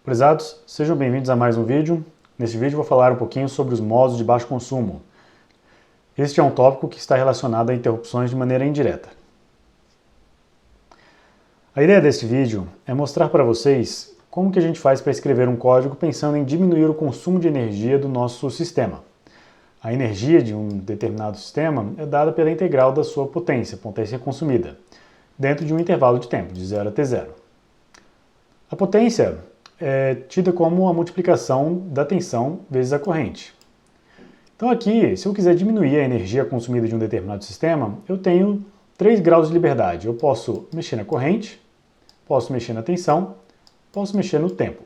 Prezados, sejam bem-vindos a mais um vídeo. Neste vídeo vou falar um pouquinho sobre os modos de baixo consumo. Este é um tópico que está relacionado a interrupções de maneira indireta. A ideia deste vídeo é mostrar para vocês como que a gente faz para escrever um código pensando em diminuir o consumo de energia do nosso sistema. A energia de um determinado sistema é dada pela integral da sua potência consumida, dentro de um intervalo de tempo, de 0 até 0. A potência é tida como a multiplicação da tensão vezes a corrente. Então aqui, se eu quiser diminuir a energia consumida de um determinado sistema, eu tenho 3 graus de liberdade. Eu posso mexer na corrente, posso mexer na tensão, posso mexer no tempo.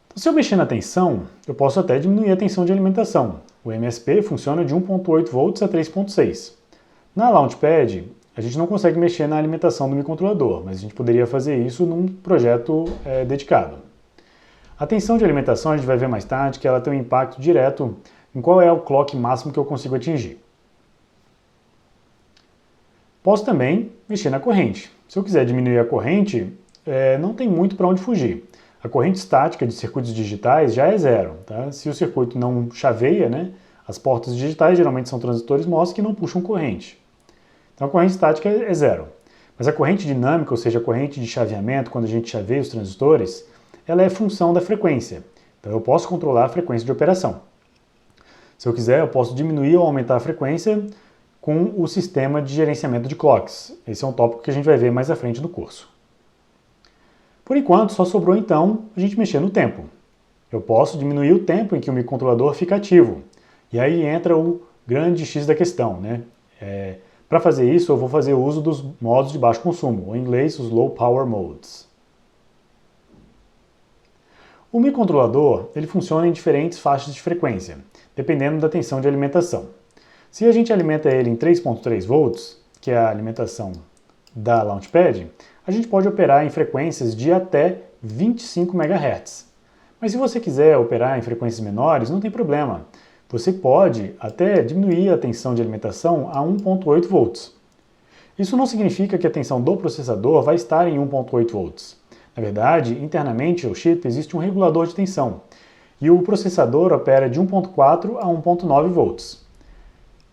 Então, se eu mexer na tensão, eu posso até diminuir a tensão de alimentação. O MSP funciona de 1.8 volts a 3.6. Na Launchpad, a gente não consegue mexer na alimentação do microcontrolador, mas a gente poderia fazer isso num projeto dedicado. A tensão de alimentação a gente vai ver mais tarde que ela tem um impacto direto em qual é o clock máximo que eu consigo atingir. Posso também mexer na corrente. Se eu quiser diminuir a corrente, não tem muito para onde fugir. A corrente estática de circuitos digitais já é 0. Tá? Se o circuito não chaveia, as portas digitais geralmente são transistores MOS que não puxam corrente. Então a corrente estática é 0. Mas a corrente dinâmica, ou seja, a corrente de chaveamento, quando a gente chaveia os transistores, ela é função da frequência. Então eu posso controlar a frequência de operação. Se eu quiser, eu posso diminuir ou aumentar a frequência com o sistema de gerenciamento de clocks. Esse é um tópico que a gente vai ver mais à frente no curso. Por enquanto, só sobrou então a gente mexer no tempo. Eu posso diminuir o tempo em que o microcontrolador fica ativo. E aí entra o grande X da questão, Para fazer isso, eu vou fazer uso dos modos de baixo consumo, ou em inglês, os Low Power Modes. O microcontrolador ele funciona em diferentes faixas de frequência, dependendo da tensão de alimentação. Se a gente alimenta ele em 3.3 volts, que é a alimentação da Launchpad, a gente pode operar em frequências de até 25 MHz. Mas se você quiser operar em frequências menores, não tem problema. Você pode até diminuir a tensão de alimentação a 1.8 volts. Isso não significa que a tensão do processador vai estar em 1.8 volts. Na verdade, internamente no chip existe um regulador de tensão, e o processador opera de 1.4 a 1.9 volts.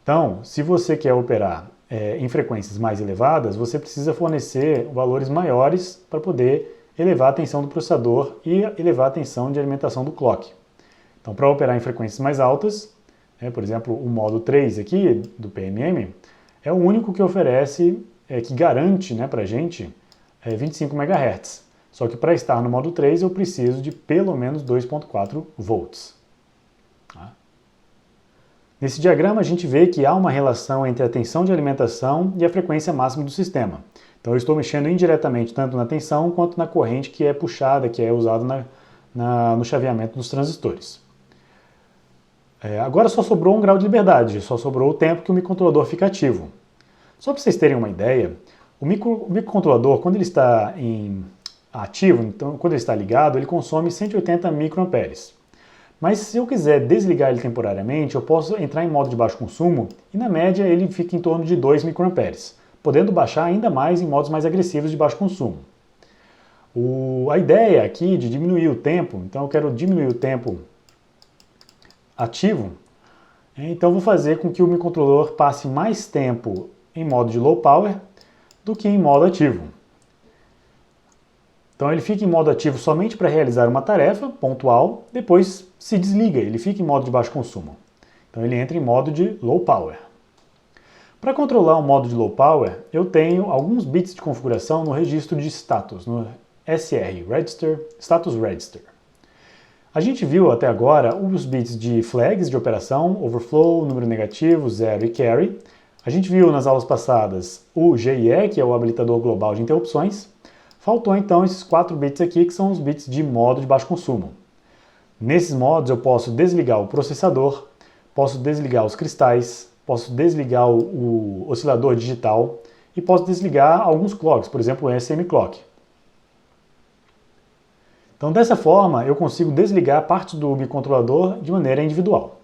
Então, se você quer operar em frequências mais elevadas, você precisa fornecer valores maiores para poder elevar a tensão do processador e elevar a tensão de alimentação do clock. Então, para operar em frequências mais altas, por exemplo, o modo 3 aqui do PMM, é o único que oferece, que garante para a gente 25 MHz. Só que para estar no modo 3 eu preciso de pelo menos 2.4 volts. Tá? Nesse diagrama a gente vê que há uma relação entre a tensão de alimentação e a frequência máxima do sistema. Então eu estou mexendo indiretamente tanto na tensão quanto na corrente que é puxada, que é usada no chaveamento dos transistores. Agora só sobrou 1 grau de liberdade, só sobrou o tempo que o microcontrolador fica ativo. Só para vocês terem uma ideia, o microcontrolador, quando ele está ativo, então quando ele está ligado, ele consome 180 microamperes. Mas se eu quiser desligar ele temporariamente, eu posso entrar em modo de baixo consumo e na média ele fica em torno de 2 microamperes, podendo baixar ainda mais em modos mais agressivos de baixo consumo. A ideia aqui de diminuir o tempo, então eu quero diminuir o tempo ativo, então vou fazer com que o microcontrolador passe mais tempo em modo de low power do que em modo ativo. Então ele fica em modo ativo somente para realizar uma tarefa pontual, depois se desliga, ele fica em modo de baixo consumo. Então ele entra em modo de low power. Para controlar o modo de low power, eu tenho alguns bits de configuração no registro de status, no SR, Register, Status Register. A gente viu até agora os bits de flags de operação, overflow, número negativo, 0 e carry. A gente viu nas aulas passadas o GIE, que é o habilitador global de interrupções. Faltou então esses 4 bits aqui, que são os bits de modo de baixo consumo. Nesses modos eu posso desligar o processador, posso desligar os cristais, posso desligar o oscilador digital e posso desligar alguns clocks, por exemplo o SM Clock. Então dessa forma eu consigo desligar parte do microcontrolador de maneira individual.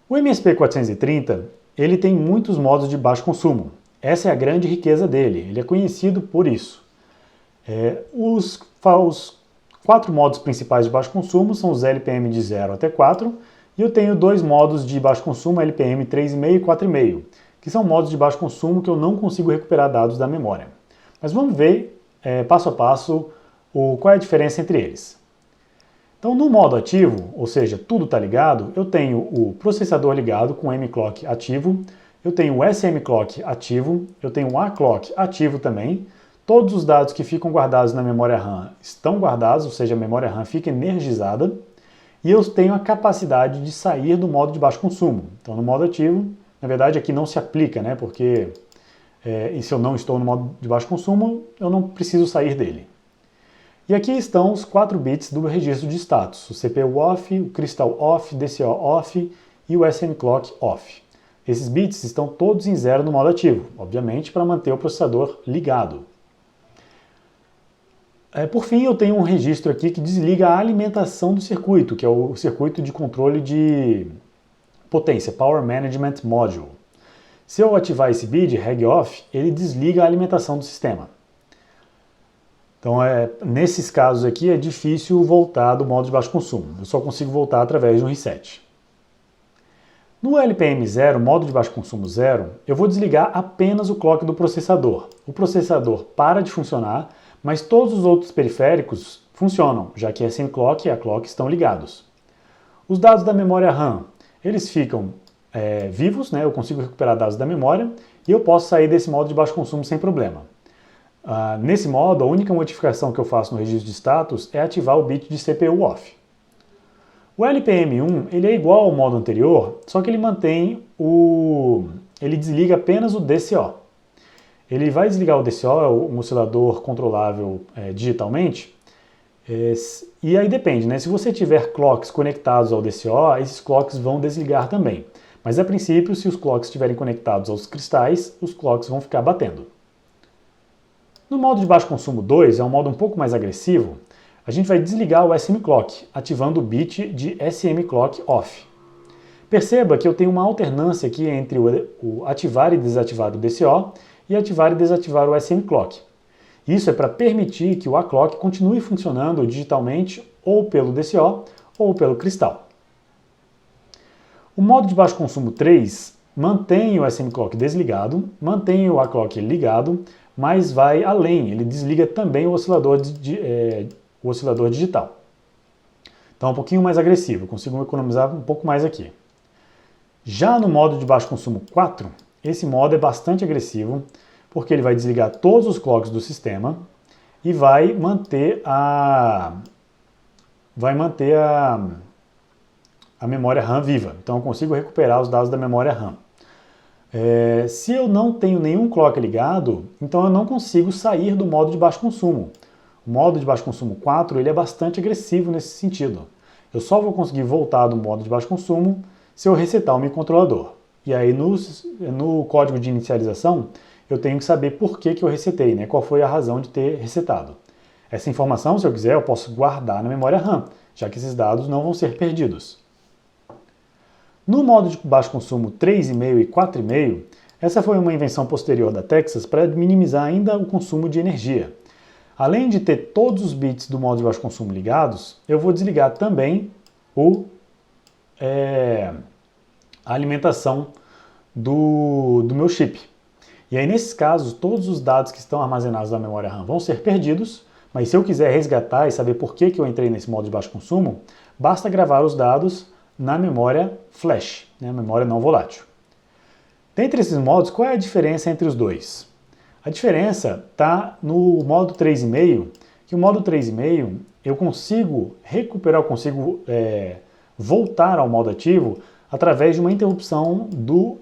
O MSP430 ele tem muitos modos de baixo consumo. Essa é a grande riqueza dele, ele é conhecido por isso. Os 4 modos principais de baixo consumo são os LPM de 0 até 4, e eu tenho 2 modos de baixo consumo, LPM 3,5 e 4,5, que são modos de baixo consumo que eu não consigo recuperar dados da memória. Mas vamos ver, passo a passo, qual é a diferença entre eles. Então, no modo ativo, ou seja, tudo está ligado, eu tenho o processador ligado com o mClock ativo, eu tenho o SMClock ativo, eu tenho o AClock ativo também. Todos os dados que ficam guardados na memória RAM estão guardados, ou seja, a memória RAM fica energizada. E eu tenho a capacidade de sair do modo de baixo consumo. Então, no modo ativo, na verdade aqui não se aplica, né? Porque se eu não estou no modo de baixo consumo, eu não preciso sair dele. E aqui estão os 4 bits do registro de status, o CPU off, o Crystal off, DCO off e o SMClock off. Esses bits estão todos em 0 no modo ativo, obviamente para manter o processador ligado. Por fim, eu tenho um registro aqui que desliga a alimentação do circuito, que é o circuito de controle de potência, Power Management Module. Se eu ativar esse bit, reg off, ele desliga a alimentação do sistema. Então, nesses casos aqui, é difícil voltar do modo de baixo consumo. Eu só consigo voltar através de um reset. No LPM 0, modo de baixo consumo 0, eu vou desligar apenas o clock do processador. O processador para de funcionar, mas todos os outros periféricos funcionam, já que a SMClock e a clock estão ligados. Os dados da memória RAM, eles ficam vivos, né? Eu consigo recuperar dados da memória e eu posso sair desse modo de baixo consumo sem problema. Nesse modo, a única modificação que eu faço no registro de status é ativar o bit de CPU off. O LPM1 ele é igual ao modo anterior, só que ele mantém ele desliga apenas o DCO. Ele vai desligar o DCO, é um oscilador controlável digitalmente, e aí depende, né? Se você tiver clocks conectados ao DCO, esses clocks vão desligar também. Mas a princípio, se os clocks estiverem conectados aos cristais, os clocks vão ficar batendo. No modo de baixo consumo 2, é um modo um pouco mais agressivo, a gente vai desligar o SMClock, ativando o bit de SMClock off. Perceba que eu tenho uma alternância aqui entre o ativar e desativar o DCO e ativar e desativar o SMClock. Isso é para permitir que o AClock continue funcionando digitalmente ou pelo DCO ou pelo cristal. O modo de baixo consumo 3 mantém o SMClock desligado, mantém o AClock ligado, mas vai além, ele desliga também o oscilador digital. Então é um pouquinho mais agressivo, eu consigo economizar um pouco mais aqui. Já no modo de baixo consumo 4, esse modo é bastante agressivo, porque ele vai desligar todos os clocks do sistema e vai manter a memória RAM viva. Então eu consigo recuperar os dados da memória RAM. Se eu não tenho nenhum clock ligado, então eu não consigo sair do modo de baixo consumo. O modo de baixo consumo 4 ele é bastante agressivo nesse sentido. Eu só vou conseguir voltar do modo de baixo consumo se eu resetar o microcontrolador. E aí no código de inicialização eu tenho que saber por que eu resetei, né? Qual foi a razão de ter resetado. Essa informação, se eu quiser, eu posso guardar na memória RAM, já que esses dados não vão ser perdidos. No modo de baixo consumo 3,5 e 4,5, essa foi uma invenção posterior da Texas para minimizar ainda o consumo de energia. Além de ter todos os bits do modo de baixo consumo ligados, eu vou desligar também a alimentação do meu chip. E aí, nesses casos, todos os dados que estão armazenados na memória RAM vão ser perdidos, mas se eu quiser resgatar e saber por que eu entrei nesse modo de baixo consumo, basta gravar os dados na memória flash, né, memória não volátil. Dentre esses modos, qual é a diferença entre os dois? A diferença está no modo 3,5, que o modo 3,5 eu consigo recuperar, voltar ao modo ativo através de uma interrupção do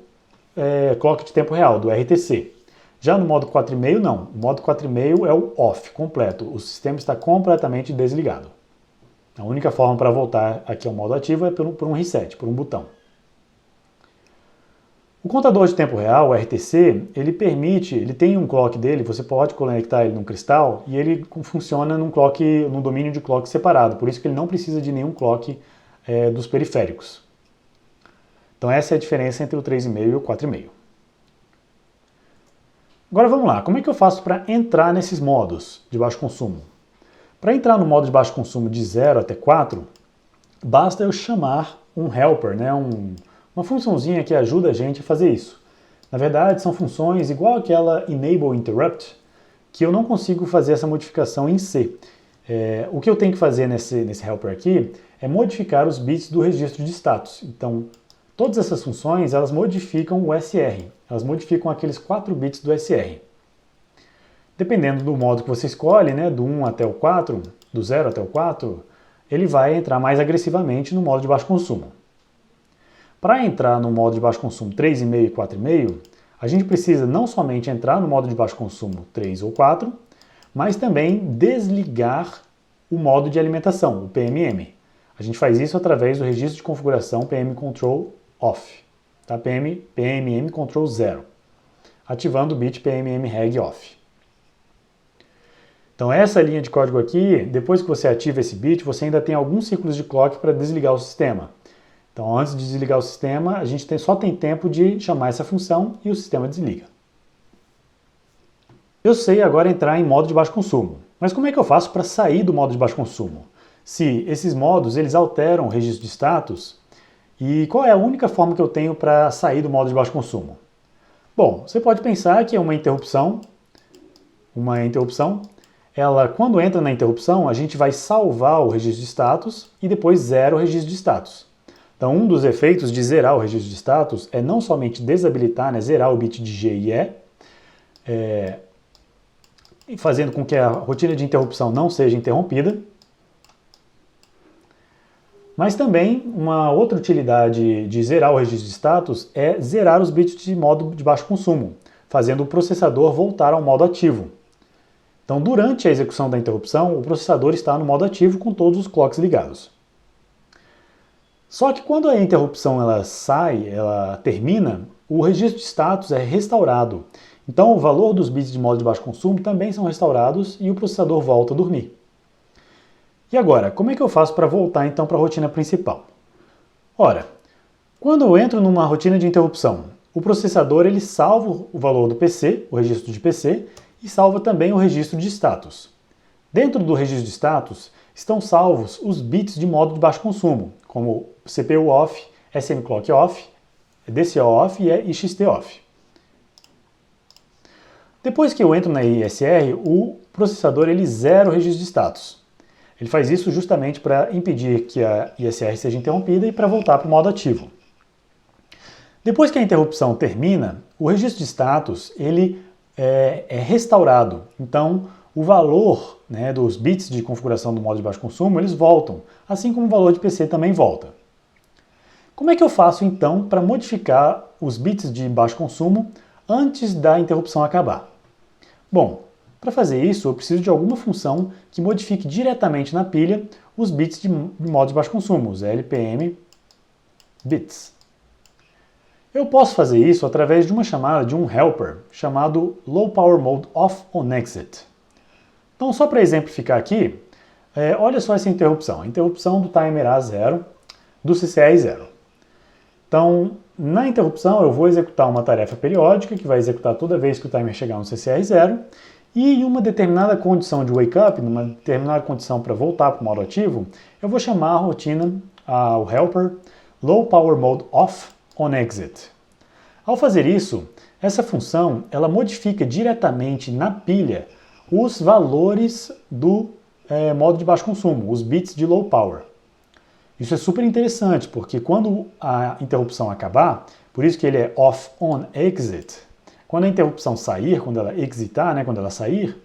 clock de tempo real, do RTC. Já no modo 4,5 não, o modo 4,5 é o off completo, o sistema está completamente desligado. A única forma para voltar aqui ao modo ativo é por um reset, por um botão. O contador de tempo real, o RTC, ele tem um clock dele, você pode conectar ele num cristal e ele funciona num domínio de clock separado, por isso que ele não precisa de nenhum clock dos periféricos. Então essa é a diferença entre o 3,5 e o 4,5. Agora vamos lá, como é que eu faço para entrar nesses modos de baixo consumo? Para entrar no modo de baixo consumo de 0 até 4, basta eu chamar um helper, né? Uma funçãozinha que ajuda a gente a fazer isso. Na verdade, são funções igual aquela enable interrupt, que eu não consigo fazer essa modificação em C. O que eu tenho que fazer nesse helper aqui é modificar os bits do registro de status. Então, todas essas funções, elas modificam o SR. Elas modificam aqueles 4 bits do SR. Dependendo do modo que você escolhe, né, do 1 até o 4, do 0 até o 4, ele vai entrar mais agressivamente no modo de baixo consumo. Para entrar no modo de baixo consumo 3,5 e 4,5, a gente precisa não somente entrar no modo de baixo consumo 3 ou 4, mas também desligar o modo de alimentação, o PMM. A gente faz isso através do registro de configuração PM Control Off, tá? PMM Control 0, ativando o bit PMM Reg Off. Então essa linha de código aqui, depois que você ativa esse bit, você ainda tem alguns ciclos de clock para desligar o sistema. Então antes de desligar o sistema, a gente só tem tempo de chamar essa função e o sistema desliga. Eu sei agora entrar em modo de baixo consumo, mas como é que eu faço para sair do modo de baixo consumo? Se esses modos eles alteram o registro de status, e qual é a única forma que eu tenho para sair do modo de baixo consumo? Bom, você pode pensar que é uma interrupção, ela, quando entra na interrupção, a gente vai salvar o registro de status e depois zera o registro de status. Então, um dos efeitos de zerar o registro de status é não somente desabilitar, né, zerar o bit de G e E, fazendo com que a rotina de interrupção não seja interrompida, mas também uma outra utilidade de zerar o registro de status é zerar os bits de modo de baixo consumo, fazendo o processador voltar ao modo ativo. Então, durante a execução da interrupção, o processador está no modo ativo com todos os clocks ligados. Só que quando a interrupção ela termina, o registro de status é restaurado. Então, o valor dos bits de modo de baixo consumo também são restaurados e o processador volta a dormir. E agora, como é que eu faço para voltar então para a rotina principal? Ora, quando eu entro numa rotina de interrupção, o processador ele salva o valor do PC, o registro de PC, e salva também o registro de status. Dentro do registro de status estão salvos os bits de modo de baixo consumo, como CPU off, SM clock off, DCO off e XT off. Depois que eu entro na ISR, o processador ele zera o registro de status. Ele faz isso justamente para impedir que a ISR seja interrompida e para voltar para o modo ativo. Depois que a interrupção termina, o registro de status ele é restaurado. Então, o valor, né, dos bits de configuração do modo de baixo consumo, eles voltam, assim como o valor de PC também volta. Como é que eu faço então para modificar os bits de baixo consumo antes da interrupção acabar? Bom, para fazer isso eu preciso de alguma função que modifique diretamente na pilha os bits de modo de baixo consumo, os LPM bits. Eu posso fazer isso através de uma chamada de um helper chamado Low Power Mode Off on Exit. Então, só para exemplificar aqui, olha só essa interrupção. A interrupção do timer A0 do CCA 0. Então, na interrupção eu vou executar uma tarefa periódica que vai executar toda vez que o timer chegar no CCA 0 e em uma determinada condição de wake up, numa determinada condição para voltar para o modo ativo, eu vou chamar a rotina, o helper Low Power Mode Off on Exit. Ao fazer isso, essa função ela modifica diretamente na pilha os valores do modo de baixo consumo, os bits de low power. Isso é super interessante, porque quando a interrupção acabar, por isso que ele é off on exit, quando a interrupção sair, quando ela exitar, né, quando ela sair,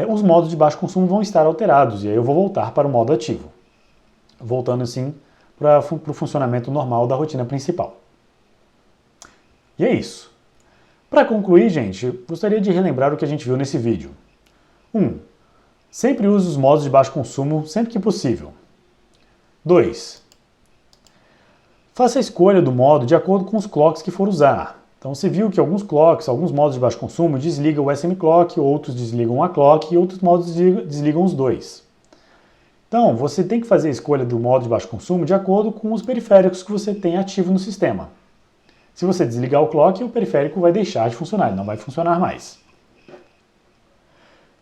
os modos de baixo consumo vão estar alterados, e aí eu vou voltar para o modo ativo, voltando assim para o funcionamento normal da rotina principal. E é isso. Para concluir, gente, gostaria de relembrar o que a gente viu nesse vídeo. 1. Sempre use os modos de baixo consumo sempre que possível. 2. Faça a escolha do modo de acordo com os clocks que for usar. Então você viu que alguns clocks, alguns modos de baixo consumo desligam o SM clock, outros desligam a clock e outros modos desligam os dois. Então você tem que fazer a escolha do modo de baixo consumo de acordo com os periféricos que você tem ativo no sistema. Se você desligar o clock, o periférico vai deixar de funcionar, ele não vai funcionar mais.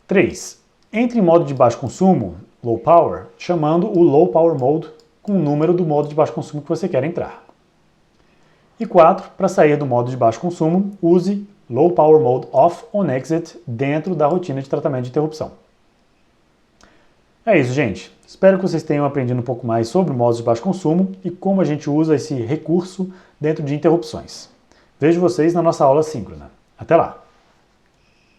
3. Entre em modo de baixo consumo, Low Power, chamando o Low Power Mode com o número do modo de baixo consumo que você quer entrar. E 4. Para sair do modo de baixo consumo, use Low Power Mode Off on Exit dentro da rotina de tratamento de interrupção. É isso, gente. Espero que vocês tenham aprendido um pouco mais sobre modos de baixo consumo e como a gente usa esse recurso dentro de interrupções. Vejo vocês na nossa aula síncrona. Até lá!